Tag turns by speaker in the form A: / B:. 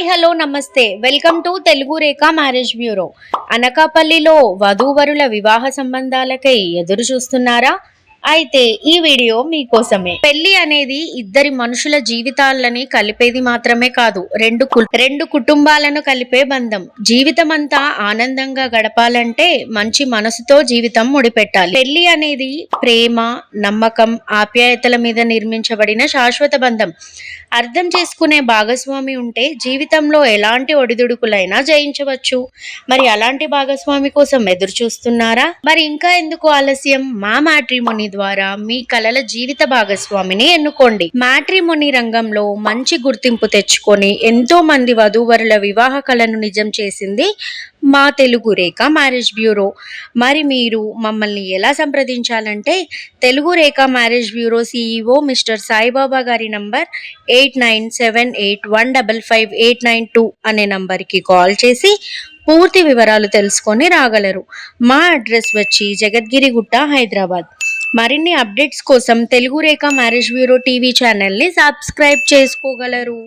A: Hello నమస్తే welcome to Telugu Rekha marriage bureau. అనకాపల్లిలో వధూవరుల వివాహ సంబంధాలకై ఎదురు చూస్తున్నారా? అయితే ఈ వీడియో మీకోసమే. పెళ్లి అనేది ఇద్దరి మనుషుల జీవితాలని కలిపేది మాత్రమే కాదు, రెండు కుటుంబాలను కలిపే బంధం. జీవితం అంతా ఆనందంగా గడపాలంటే మంచి మనసుతో జీవితం ముడిపెట్టాలి. పెళ్లి అనేది ప్రేమ, నమ్మకం, ఆప్యాయతల మీద నిర్మించబడిన శాశ్వత బంధం. అర్థం చేసుకునే భాగస్వామి ఉంటే జీవితంలో ఎలాంటి ఒడిదుడుకులైనా జయించవచ్చు. మరి అలాంటి భాగస్వామి కోసం ఎదురు చూస్తున్నారా? మరి ఇంకా ఎందుకు ఆలస్యం? మా మ్యాట్రిమోనీ ద్వారా మీ కలల జీవిత భాగస్వామిని ఎన్నుకోండి. మ్యాట్రిమోనీ రంగంలో మంచి గుర్తింపు తెచ్చుకొని ఎంతో మంది వధూవరుల వివాహ కలను నిజం చేసింది మా తెలుగు రేఖ మ్యారేజ్ బ్యూరో. మరి మీరు మమ్మల్ని ఎలా సంప్రదించాలంటే Telugu Rekha marriage bureau CEO mister Saibaba గారి నంబర్ 8978155892 అనే నంబర్కి కాల్ చేసి పూర్తి వివరాలు తెలుసుకొని రాగలరు. మా అడ్రస్ వచ్చి జగద్గిరిగుట్ట, హైదరాబాద్. మరిన్ని అప్డేట్స్ కోసం Telugu Rekha marriage bureau TV ఛానల్ని సబ్స్క్రైబ్ చేసుకోగలరు.